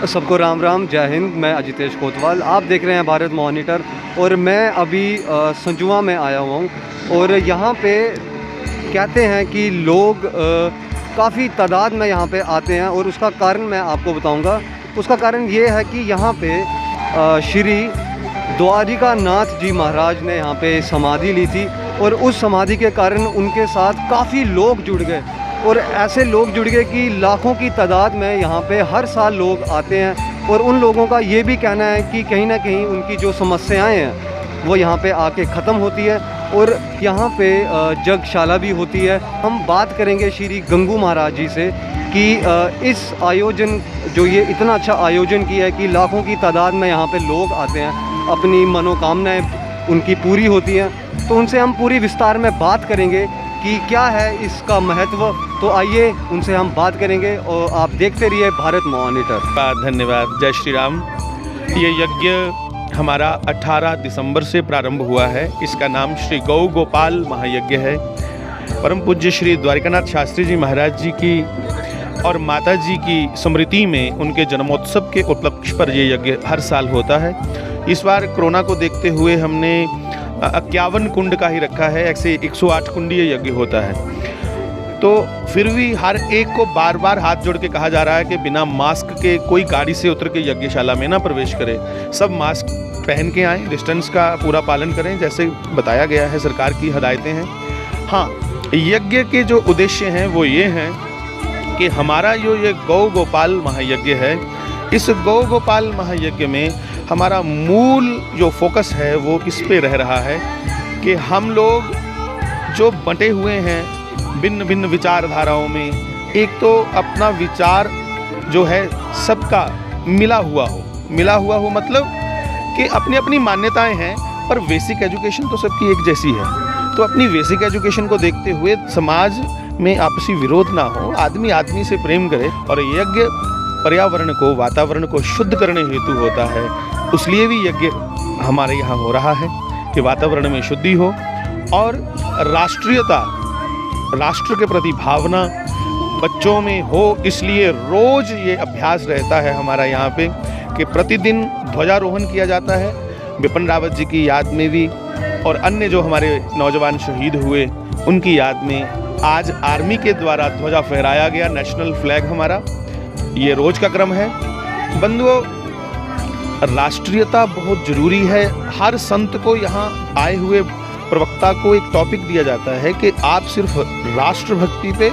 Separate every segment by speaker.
Speaker 1: सबको राम राम, जय हिंद। मैं अजितेश कोतवाल, आप देख रहे हैं भारत मॉनिटर। और मैं अभी संजुआ में आया हुआ हूँ और यहाँ पे कहते हैं कि लोग काफ़ी तादाद में यहाँ पे आते हैं और उसका कारण मैं आपको बताऊँगा। उसका कारण ये है कि यहाँ पे श्री द्वारिका नाथ जी महाराज ने यहाँ पे समाधि ली थी और उस समाधि के कारण उनके साथ काफ़ी लोग जुड़ गए और ऐसे लोग जुड़ गए कि लाखों की तादाद में यहाँ पे हर साल लोग आते हैं। और उन लोगों का ये भी कहना है कि कहीं ना कहीं उनकी जो समस्याएं हैं वो यहाँ पे आके ख़त्म होती है और यहाँ पे यज्ञशाला भी होती है। हम बात करेंगे श्री गंगू महाराज जी से कि इस आयोजन जो ये इतना अच्छा आयोजन किया है कि लाखों की तादाद में यहाँ पे लोग आते हैं, अपनी मनोकामनाएं उनकी पूरी होती हैं। तो उनसे हम पूरी विस्तार में बात करेंगे कि क्या है इसका महत्व। तो आइए उनसे हम बात करेंगे और आप देखते रहिए भारत मॉनिटर।
Speaker 2: धन्यवाद। जय श्री राम। ये यज्ञ हमारा 18 दिसंबर से प्रारंभ हुआ है। इसका नाम श्री गौ गोपाल महायज्ञ है। परम पूज्य श्री द्वारिकानाथ शास्त्री जी महाराज जी की और माता जी की स्मृति में उनके जन्मोत्सव के उपलक्ष्य पर ये यज्ञ हर साल होता है। इस बार कोरोना को देखते हुए हमने 51 कुंड का ही रखा है। ऐसे 108 कुंडीय यज्ञ होता है। तो फिर भी हर एक को बार बार हाथ जोड़ के कहा जा रहा है कि बिना मास्क के कोई गाड़ी से उतर के यज्ञशाला में ना प्रवेश करे। सब मास्क पहन के आएँ, डिस्टेंस का पूरा पालन करें जैसे बताया गया है, सरकार की हदायतें हैं। हाँ, यज्ञ के जो उद्देश्य हैं वो ये हैं कि हमारा ये गौ गोपाल महायज्ञ है, इस गौ गोपाल महायज्ञ में हमारा मूल जो फोकस है वो इस पे रह रहा है कि हम लोग जो बंटे हुए हैं भिन्न भिन्न विचारधाराओं में, एक तो अपना विचार जो है सबका मिला हुआ हो मतलब कि अपनी अपनी मान्यताएं हैं पर बेसिक एजुकेशन तो सबकी एक जैसी है। तो अपनी बेसिक एजुकेशन को देखते हुए समाज में आपसी विरोध ना हो, आदमी आदमी से प्रेम करे। और यज्ञ पर्यावरण को, वातावरण को शुद्ध करने हेतु होता है। इसलिए भी यज्ञ हमारे यहाँ हो रहा है कि वातावरण में शुद्धि हो और राष्ट्रीयता, राष्ट्र के प्रति भावना बच्चों में हो। इसलिए रोज ये अभ्यास रहता है हमारा यहाँ पे कि प्रतिदिन ध्वजारोहण किया जाता है बिपिन रावत जी की याद में भी और अन्य जो हमारे नौजवान शहीद हुए उनकी याद में। आज आर्मी के द्वारा ध्वजा फहराया गया, नेशनल फ्लैग हमारा, ये रोज का क्रम है। बंधुओं, राष्ट्रीयता बहुत जरूरी है। हर संत को यहाँ आए हुए प्रवक्ता को एक टॉपिक दिया जाता है कि आप सिर्फ राष्ट्रभक्ति पे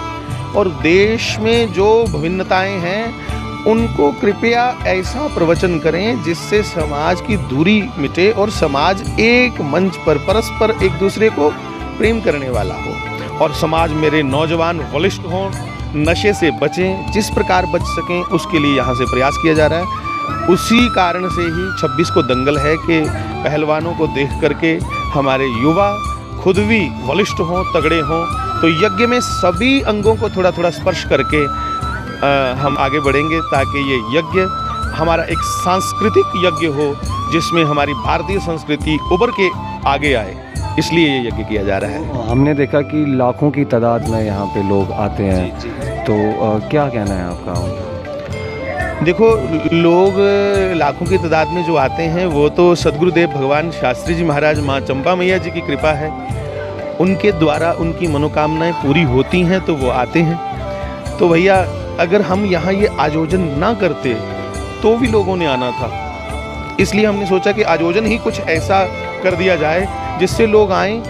Speaker 2: और देश में जो विभिन्नताएं हैं उनको कृपया ऐसा प्रवचन करें जिससे समाज की दूरी मिटे और समाज एक मंच पर परस्पर एक दूसरे को प्रेम करने वाला हो और समाज मेरे नौजवान वरिष्ठ हों, नशे से बचें, जिस प्रकार बच सकें उसके लिए यहाँ से प्रयास किया जा रहा है। उसी कारण से ही 26 को दंगल है कि पहलवानों को देख करके हमारे युवा खुद भी बलिष्ठ हों, तगड़े हों। तो यज्ञ में सभी अंगों को थोड़ा थोड़ा स्पर्श करके हम आगे बढ़ेंगे ताकि ये यज्ञ हमारा एक सांस्कृतिक यज्ञ हो जिसमें हमारी भारतीय संस्कृति उभर के आगे आए। इसलिए ये यज्ञ किया जा रहा है।
Speaker 1: हमने देखा कि लाखों की तादाद में यहाँ पे लोग आते हैं। तो क्या कहना है आपका?
Speaker 2: देखो, लोग लाखों की तादाद में जो आते हैं वो तो सदगुरुदेव भगवान शास्त्री जी महाराज, माँ चंपा मैया जी की कृपा है। उनके द्वारा उनकी मनोकामनाएं पूरी होती हैं तो वो आते हैं। तो भैया, अगर हम यहाँ ये आयोजन ना करते तो भी लोगों ने आना था। इसलिए हमने सोचा कि आयोजन ही कुछ ऐसा कर दिया जाए जिससे लोग आएँ,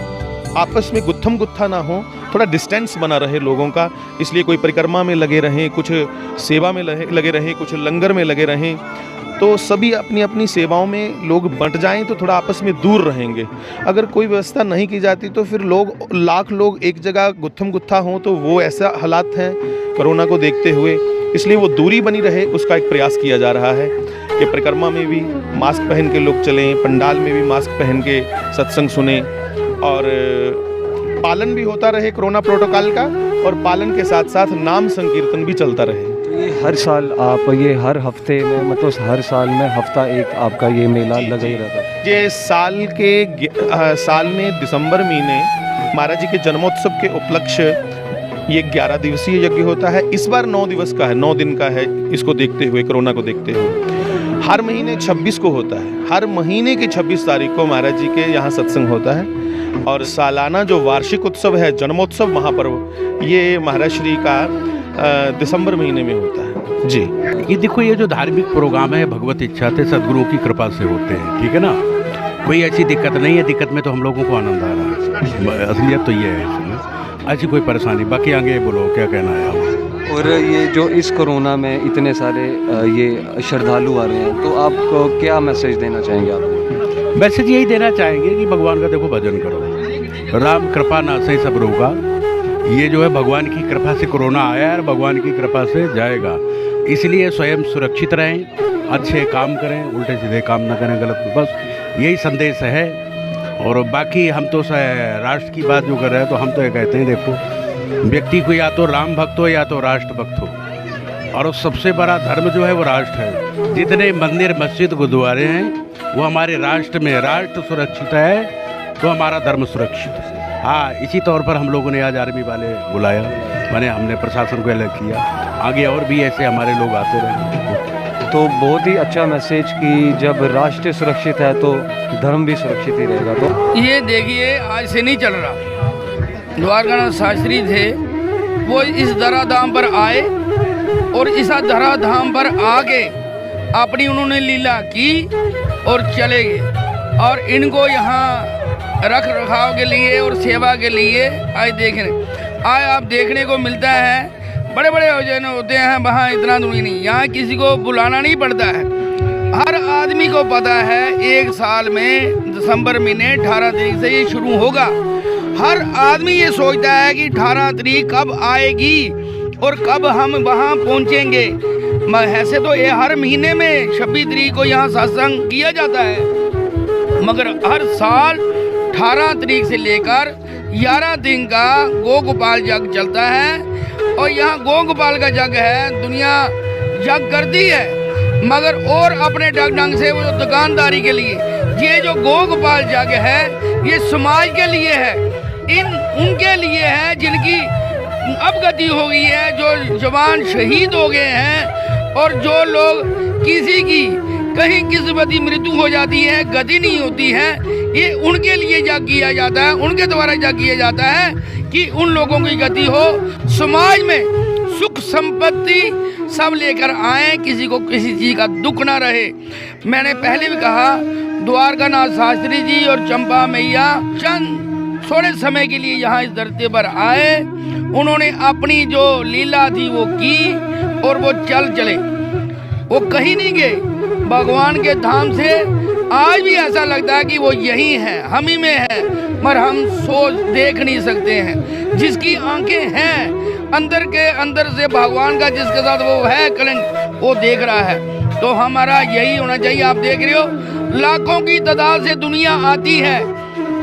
Speaker 2: आपस में गुत्थम गुत्था ना हो, थोड़ा डिस्टेंस बना रहे लोगों का। इसलिए कोई परिक्रमा में लगे रहें, कुछ सेवा में लगे रहें, कुछ लंगर में लगे रहें। तो सभी अपनी अपनी सेवाओं में लोग बंट जाएं तो थोड़ा आपस में दूर रहेंगे। अगर कोई व्यवस्था नहीं की जाती तो फिर लाख लोग एक जगह गुत्थम गुत्था हों तो वो ऐसा हालात हैं कोरोना को देखते हुए। इसलिए वो दूरी बनी रहे, उसका एक प्रयास किया जा रहा है कि परिक्रमा में भी मास्क पहन के लोग चलें, पंडाल में भी मास्क पहन के सत्संग सुने और पालन भी होता रहे कोरोना प्रोटोकॉल का और पालन के साथ साथ नाम संकीर्तन भी चलता रहे।
Speaker 1: तो ये हर साल आप ये हर हफ्ते में, मतलब हर साल में हफ्ता एक आपका ये मेला लगा ही रहता है?
Speaker 2: ये साल में दिसंबर महीने महाराज जी के जन्मोत्सव के उपलक्ष्य ये 11 दिवसीय यज्ञ होता है। इस बार 9 दिवस का है, 9 दिन का है, इसको देखते हुए, कोरोना को देखते हुए। हर महीने 26 को होता है, हर महीने की 26 तारीख को महाराज जी के यहाँ सत्संग होता है। और सालाना जो वार्षिक उत्सव है, जन्मोत्सव महापर्व, ये महाराज श्री का दिसंबर महीने में होता है जी।
Speaker 3: ये देखो, ये जो धार्मिक प्रोग्राम है भगवत इच्छा से, सदगुरुओं की कृपा से होते हैं, ठीक है ना। कोई ऐसी दिक्कत नहीं है, दिक्कत में तो हम लोगों को आनंद आ रहा है, असलियत तो ये है इसमें, ऐसी कोई परेशानी। बाकी आगे बोलो क्या कहना है आप।
Speaker 1: और ये जो इस कोरोना में इतने सारे ये श्रद्धालु आ रहे हैं, तो आपको क्या मैसेज देना चाहेंगे आप?
Speaker 3: मैसेज यही देना चाहेंगे कि भगवान का देखो भजन करो, राम कृपा नासे सब रोगा। ये जो है भगवान की कृपा से कोरोना आया है और भगवान की कृपा से जाएगा, इसलिए स्वयं सुरक्षित रहें, अच्छे काम करें, उल्टे सीधे काम ना करें, गलत, बस यही संदेश है। और बाकी हम तो राष्ट्र की बात जो कर रहे हैं, तो हम तो ये कहते हैं, देखो व्यक्ति को या तो राम भक्त हो या तो राष्ट्र भक्त हो, और सबसे बड़ा धर्म जो है वो राष्ट्र है। जितने मंदिर मस्जिद गुरुद्वारे हैं वो हमारे राष्ट्र में, राष्ट्र सुरक्षित है तो हमारा धर्म सुरक्षित है। हाँ, इसी तौर पर हम लोगों ने आज आर्मी वाले बुलाया, मैंने हमने प्रशासन को अलग किया, आगे और भी ऐसे हमारे लोग आते रहे।
Speaker 1: तो बहुत ही अच्छा मैसेज कि जब राष्ट्र सुरक्षित है तो धर्म भी सुरक्षित ही रहेगा। तो
Speaker 4: ये देखिए, आज से नहीं चल रहा, द्वारकानाथ शास्त्री थे, वो इस धराधाम पर आए और इस धराधाम पर आके अपनी उन्होंने लीला की और चले गए। और इनको यहाँ रख रखाव के लिए और सेवा के लिए आज आप देखने को मिलता है। बड़े बड़े आयोजन होते हैं, वहाँ इतना दूरी नहीं, यहाँ किसी को बुलाना नहीं पड़ता है। हर आदमी को पता है, एक साल में दिसंबर महीने 18 तारीख से ये शुरू होगा। हर आदमी ये सोचता है कि 18 तारीख कब आएगी और कब हम वहाँ पहुँचेंगे। ऐसे तो ये हर महीने में 26 तारीख को यहाँ सत्संग किया जाता है, मगर हर साल 18 तारीख से लेकर 11 दिन का गो गोपाल जग चलता है। और यहाँ गो गोपाल का जग है, दुनिया जग करती है, मगर और अपने ढंग से वो दुकानदारी के लिए। ये जो गो गोपाल जग है ये समाज के लिए है, उनके लिए है जिनकी अवगति हो गई है, जो जवान शहीद हो गए हैं, और जो लोग किसी की कहीं किस्मती मृत्यु हो जाती है, गति नहीं होती है, ये उनके लिए जग किया जाता है, उनके द्वारा जग किया जाता है कि उन लोगों की गति हो, समाज में सुख संपत्ति सब लेकर आए, किसी को किसी चीज़ का दुख ना रहे। मैंने पहले भी कहा, द्वारकानाथ शास्त्री जी और चंपा मैया चंद थोड़े समय के लिए यहाँ इस धरती पर आए, उन्होंने अपनी जो लीला थी वो की और वो चले, वो कहीं नहीं गए। भगवान के धाम से आज भी ऐसा लगता है कि वो यही है, हम ही में है, मगर हम सोच देख नहीं सकते हैं। जिसकी आंखें हैं अंदर के अंदर से भगवान का जिसके साथ वो है कनेक्ट, वो देख रहा है। तो हमारा यही होना चाहिए। आप देख रहे हो, लाखों की तादाद से दुनिया आती है,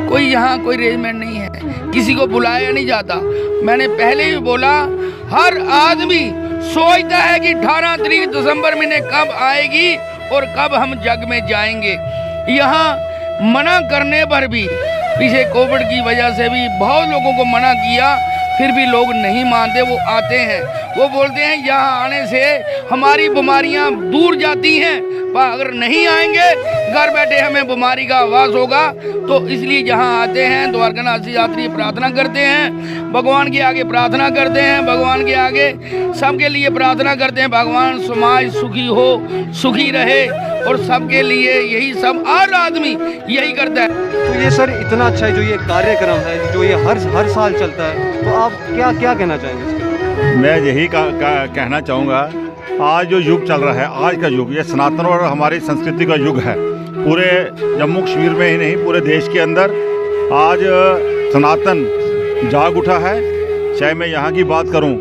Speaker 4: कोई यहाँ कोई अरेंजमेंट नहीं है, किसी को बुलाया नहीं जाता। मैंने पहले भी बोला, हर आदमी सोचता है कि 18 तारीख दिसंबर महीने कब आएगी और कब हम जग में जाएंगे। यहाँ मना करने पर भी, पीछे कोविड की वजह से भी बहुत लोगों को मना किया, फिर भी लोग नहीं मानते, वो आते हैं, वो बोलते हैं यहाँ आने से हमारी बीमारियाँ दूर जाती हैं, पर अगर नहीं आएंगे घर बैठे हमें बीमारी का आवाज़ होगा। तो इसलिए जहाँ आते हैं द्वारकानाथ यात्री प्रार्थना करते हैं, भगवान के आगे प्रार्थना करते हैं, भगवान के आगे सबके लिए प्रार्थना करते हैं, भगवान समाज सुखी हो, सुखी रहे, और सबके लिए यही सब हर आदमी यही करता है।
Speaker 1: तो ये सर इतना अच्छा है जो ये कार्यक्रम है, जो ये हर साल चलता है, तो आप क्या कहना चाहेंगे इसके?
Speaker 5: मैं यही कहना चाहूँगा, आज जो युग चल रहा है, आज का युग, ये सनातन और हमारी संस्कृति का युग है। पूरे जम्मू कश्मीर में ही नहीं, पूरे देश के अंदर आज सनातन जाग उठा है। चाहे मैं यहाँ की बात करूँ,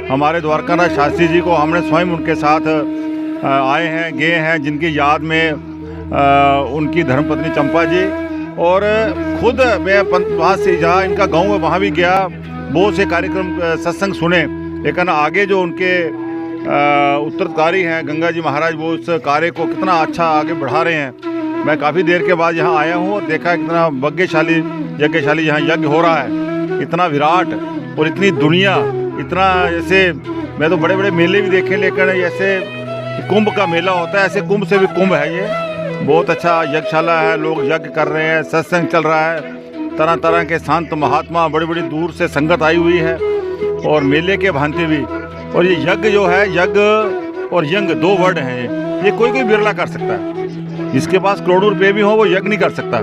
Speaker 5: हमारे द्वारकानाथ शास्त्री जी को हमने स्वयं उनके साथ आए हैं, गए हैं, जिनकी याद में उनकी धर्मपत्नी चंपा जी, और खुद मैं वहाँ से जहाँ इनका गांव है वहाँ भी गया, बहुत से कार्यक्रम सत्संग सुने। लेकिन आगे जो उनके उत्तराधिकारी हैं गंगा जी महाराज, वो उस कार्य को कितना अच्छा आगे बढ़ा रहे हैं। मैं काफ़ी देर के बाद यहाँ आया हूँ और देखा कितना भाग्यशाली यज्ञशाली यहाँ यज्ञ हो रहा है, इतना विराट और इतनी दुनिया इतना जैसे मैं तो बड़े बड़े मेले भी देखे, लेकिन जैसे कुंभ का मेला होता है ऐसे कुंभ से भी कुंभ है ये। बहुत अच्छा यज्ञशाला है, लोग यज्ञ कर रहे हैं, सत्संग चल रहा है, तरह तरह के संत महात्मा बड़ी बड़ी दूर से संगत आई हुई है और मेले के भांति भी। और ये यज्ञ जो है, यज्ञ और यंग 2 वर्ड हैं, ये कोई बिरला कर सकता है। जिसके पास करोड़ों रुपये भी हो वो यज्ञ नहीं कर सकता,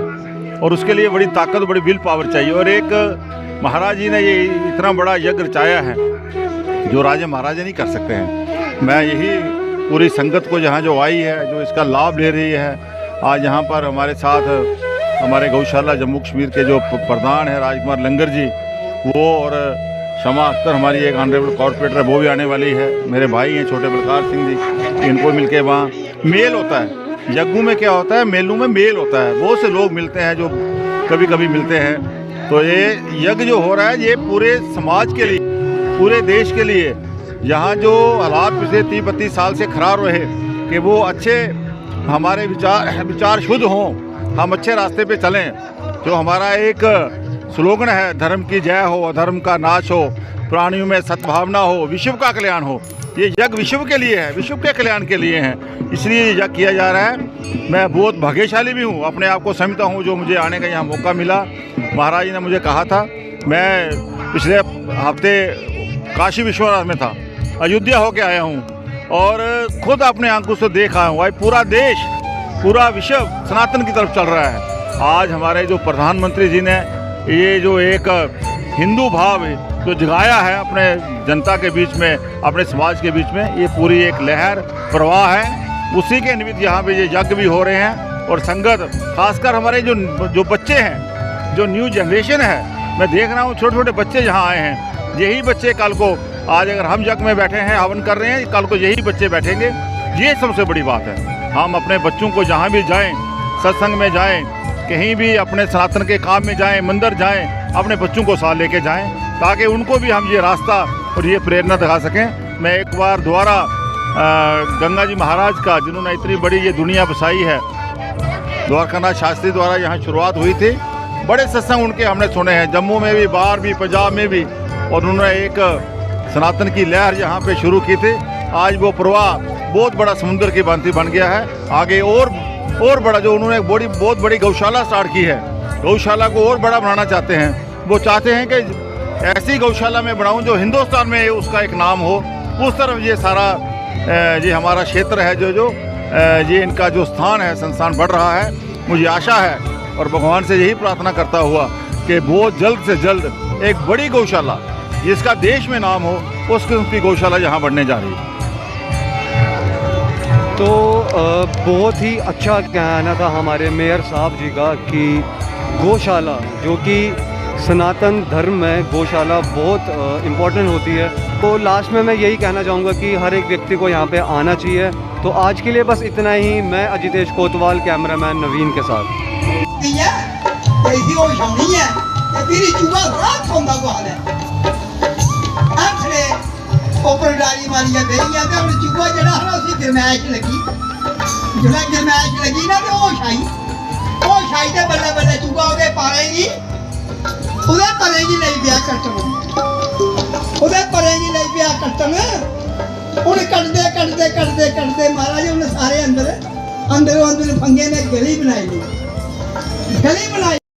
Speaker 5: और उसके लिए बड़ी ताकत, बड़ी विल पावर चाहिए। और एक महाराज जी ने ये इतना बड़ा यज्ञ रचाया है जो राजा महाराजा नहीं कर सकते हैं। मैं यही पूरी संगत को यहाँ जो आई है, जो इसका लाभ ले रही है, आज यहाँ पर हमारे साथ हमारे गौशाला जम्मू कश्मीर के जो प्रधान है राजकुमार लंगर जी, वो और शमा अख्तर हमारी एक ऑनरेबल कॉर्पोरेटर है, वो भी आने वाली है। मेरे भाई हैं छोटे बलकार सिंह जी, इनको मिलके वहाँ मेल होता है। यज्ञों में क्या होता है, मेलों में मेल होता है, बहुत से लोग मिलते हैं जो कभी कभी मिलते हैं। तो ये यज्ञ जो हो रहा है ये पूरे समाज के लिए, पूरे देश के लिए, यहाँ जो हालात पिछले 30-32 साल से खराब रहे कि वो अच्छे, हमारे विचार शुद्ध हों, हम अच्छे रास्ते पे चलें। जो हमारा एक स्लोगन है, धर्म की जय हो, अधर्म का नाश हो, प्राणियों में सद्भावना हो, विश्व का कल्याण हो। ये यज्ञ विश्व के लिए है, विश्व के कल्याण के लिए है, इसलिए ये यज्ञ किया जा रहा है। मैं बहुत भाग्यशाली भी हूँ, अपने आप को समझता हूँ जो मुझे आने का यहाँ मौका मिला। महाराज जी ने मुझे कहा था, मैं पिछले हफ्ते काशी विश्वनाथ में था, अयोध्या होके आया हूँ और खुद अपने आंखों से देख आया हूँ। आज पूरा देश, पूरा विश्व सनातन की तरफ चल रहा है। आज हमारे जो प्रधानमंत्री जी ने ये जो एक हिंदू भाव जो जगाया है अपने जनता के बीच में, अपने समाज के बीच में, ये पूरी एक लहर प्रवाह है। उसी के निमित्त यहाँ पे ये यज्ञ भी हो रहे हैं। और संगत, खासकर हमारे जो बच्चे हैं, जो न्यू जनरेशन है, मैं देख रहा हूँ छोटे छोटे बच्चे यहाँ आए हैं। यही बच्चे कल को, आज अगर हम यज्ञ में बैठे हैं, हवन कर रहे हैं, कल को यही बच्चे बैठेंगे। ये सबसे बड़ी बात है। हम अपने बच्चों को जहाँ भी जाएं, सत्संग में जाएं, कहीं भी अपने सनातन के काम में जाएं, मंदिर जाएं, अपने बच्चों को साथ लेके जाएं, ताकि उनको भी हम ये रास्ता और ये प्रेरणा दिखा सकें। मैं एक बार दोबारा गंगा जी महाराज का, जिन्होंने इतनी बड़ी ये दुनिया बसाई है, द्वारकानाथ शास्त्री द्वारा यहाँ शुरुआत हुई थी। बड़े सत्संग उनके हमने सुने हैं, जम्मू में भी, बाहर भी, पंजाब में भी, और उन्होंने एक सनातन की लहर यहाँ पे शुरू की थी। आज वो प्रवाह बहुत बड़ा समुद्र की भांति बन गया है। आगे और बड़ा, जो उन्होंने बहुत बड़ी गौशाला स्टार्ट की है, गौशाला को और बड़ा बनाना चाहते हैं। वो चाहते हैं कि ऐसी गौशाला में बनाऊं जो हिंदुस्तान में उसका एक नाम हो। उस तरफ ये सारा ये हमारा क्षेत्र है, जो ये इनका जो स्थान है, संस्थान बढ़ रहा है। मुझे आशा है और भगवान से यही प्रार्थना करता हुआ कि बहुत जल्द से जल्द एक बड़ी गौशाला जिसका देश में नाम हो, उस किस्म की गौशाला यहाँ बढ़ने जा रही है।
Speaker 1: तो बहुत ही अच्छा कहना था हमारे मेयर साहब जी का कि गौशाला, जो कि सनातन धर्म में गौशाला बहुत इम्पोर्टेंट होती है। तो लास्ट में मैं यही कहना चाहूँगा कि हर एक व्यक्ति को यहाँ पे आना चाहिए। तो आज के लिए बस इतना ही। मैं अजितेश कोतवाल, कैमरामैन नवीन के साथ।
Speaker 6: डाली मारिया देंगे तो हम चूहा जड़ा है ना, उसी गरमैश लगी, जिला गरमैश लगी ना, तो वो शाही ते बल्ले बल्ले चूहा उधे पारेगी, उधे करेगी नहीं ब्याह कट्टन, उधे करेगी नहीं ब्याह कट्टन। उन्हें कटदे महाराज उन्हें सारे अंदर फंगे ने गली बनाई।